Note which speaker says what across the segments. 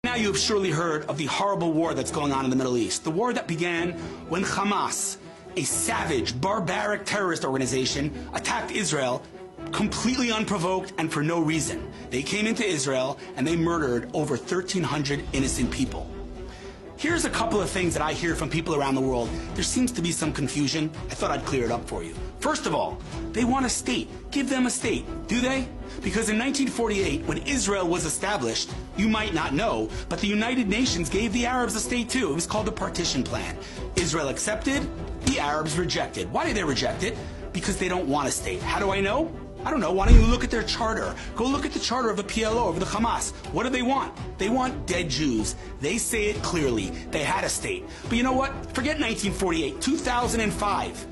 Speaker 1: Now you have surely heard of the horrible war that's going on in the Middle East. The war that began when Hamas, a savage, barbaric terrorist organization, attacked Israel completely unprovoked and for no reason. They came into Israel and they murdered over 1,300 innocent people. Here's a couple of things that I hear from people around the world. There seems to be some confusion. I thought I'd clear it up for you. First of all, they want a state. Give them a state. Do they? Because in 1948, when Israel was established, you might not know, but the United Nations gave the Arabs a state too. It was called the Partition Plan. Israel accepted, the Arabs rejected. Why did they reject it? Because they don't want a state. How do I know? I don't know. Why don't you look at their charter? Go look at the charter of the PLO, of the Hamas. What do they want? They want dead Jews. They say it clearly. They had a state. But you know what? Forget 1948. 2005.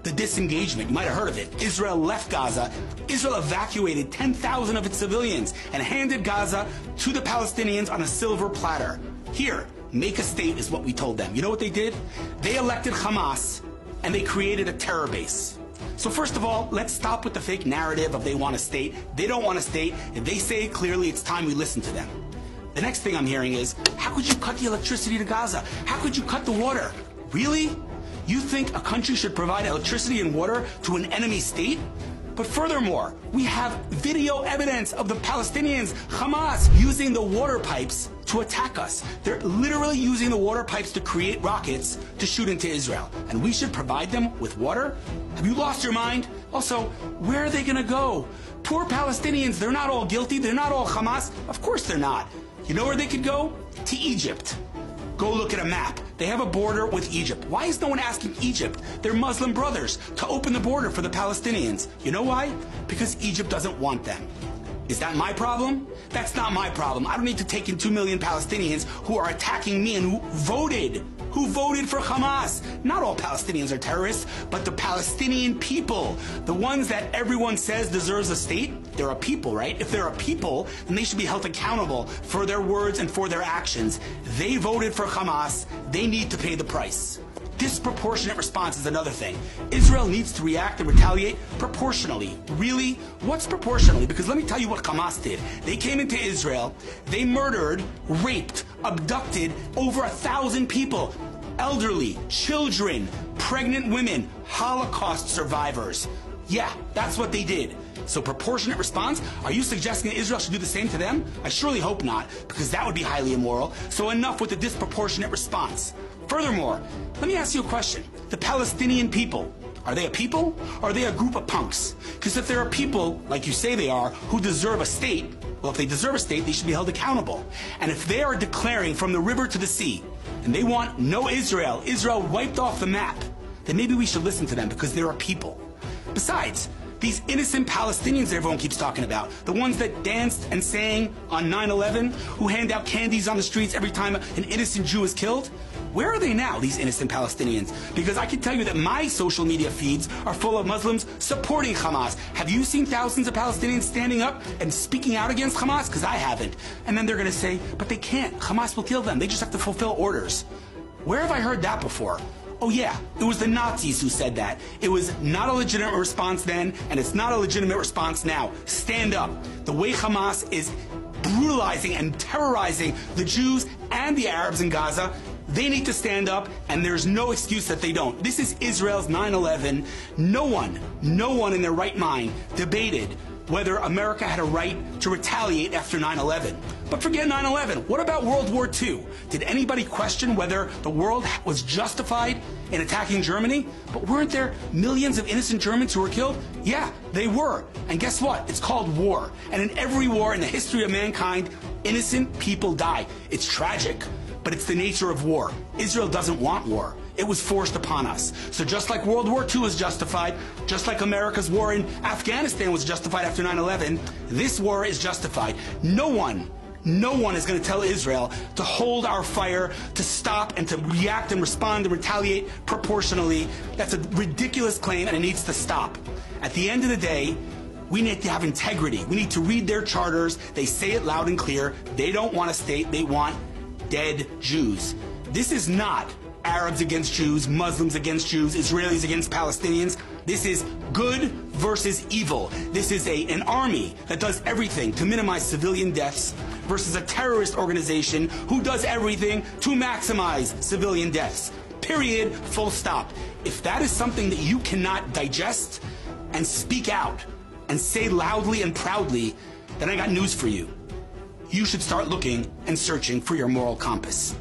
Speaker 1: The disengagement. You might have heard of it. Israel left Gaza. Israel evacuated 10,000 of its civilians and handed Gaza to the Palestinians on a silver platter. Here, make a state is what we told them. You know what they did? They elected Hamas and they created a terror base. So first of all, let's stop with the fake narrative of they want a state. They don't want a state. If they say it clearly, it's time we listen to them. The next thing I'm hearing is, how could you cut the electricity to Gaza? How could you cut the water? Really? You think a country should provide electricity and water to an enemy state? But furthermore, we have video evidence of the Palestinians, Hamas, using the water pipes to attack us. They're literally using the water pipes to create rockets to shoot into Israel. And we should provide them with water? Have you lost your mind? Also, where are they going to go? Poor Palestinians, they're not all guilty. They're not all Hamas. Of course they're not. You know where they could go? To Egypt. Go look at a map. They have a border with Egypt. Why is no one asking Egypt, their Muslim brothers, to open the border for the Palestinians? You know why? Because Egypt doesn't want them. Is that my problem? That's not my problem. I don't need to take in 2 million Palestinians who are attacking me and who voted for Hamas. Not all Palestinians are terrorists, but the Palestinian people, the ones that everyone says deserves a state. They're a people, right? If they're a people, then they should be held accountable for their words and for their actions. They voted for Hamas. They need to pay the price. Disproportionate response is another thing. Israel needs to react and retaliate proportionally. Really? What's proportionally? Because let me tell you what Hamas did. They came into Israel, they murdered, raped, abducted over 1,000 people. Elderly, children, pregnant women, Holocaust survivors. Yeah, that's what they did. So proportionate response? Are you suggesting that Israel should do the same to them? I surely hope not, because that would be highly immoral. So enough with the disproportionate response. Furthermore, let me ask you a question. The Palestinian people, are they a people or are they a group of punks? Because if they're a people, like you say they are, who deserve a state, well, if they deserve a state, they should be held accountable. And if they are declaring from the river to the sea, and they want no Israel, Israel wiped off the map, then maybe we should listen to them because they're a people. Besides, these innocent Palestinians that everyone keeps talking about, the ones that danced and sang on 9/11, who hand out candies on the streets every time an innocent Jew is killed, where are they now, these innocent Palestinians? Because I can tell you that my social media feeds are full of Muslims supporting Hamas. Have you seen thousands of Palestinians standing up and speaking out against Hamas? Because I haven't. And then they're going to say, but they can't. Hamas will kill them. They just have to fulfill orders. Where have I heard that before? Oh yeah, it was the Nazis who said that. It was not a legitimate response then, and it's not a legitimate response now. Stand up. The way Hamas is brutalizing and terrorizing the Jews and the Arabs in Gaza, they need to stand up, and there's no excuse that they don't. This is Israel's 9/11. No one in their right mind debated whether America had a right to retaliate after 9/11. But forget 9/11. What about World War II? Did anybody question whether the world was justified in attacking Germany? But weren't there millions of innocent Germans who were killed? Yeah, they were. And guess what? It's called war. And in every war in the history of mankind, innocent people die. It's tragic, but it's the nature of war. Israel doesn't want war. It was forced upon us. So just like World War II was justified, just like America's war in Afghanistan was justified after 9/11, this war is justified. No one is going to tell Israel to hold our fire, to stop and to react and respond and retaliate proportionally. That's a ridiculous claim and it needs to stop. At the end of the day, we need to have integrity. We need to read their charters. They say it loud and clear. They don't want a state. They want dead Jews. This is not Arabs against Jews, Muslims against Jews, Israelis against Palestinians. This is good versus evil. This is an army that does everything to minimize civilian deaths versus a terrorist organization who does everything to maximize civilian deaths. Period. Full stop. If that is something that you cannot digest and speak out and say loudly and proudly, then I got news for you. You should start looking and searching for your moral compass.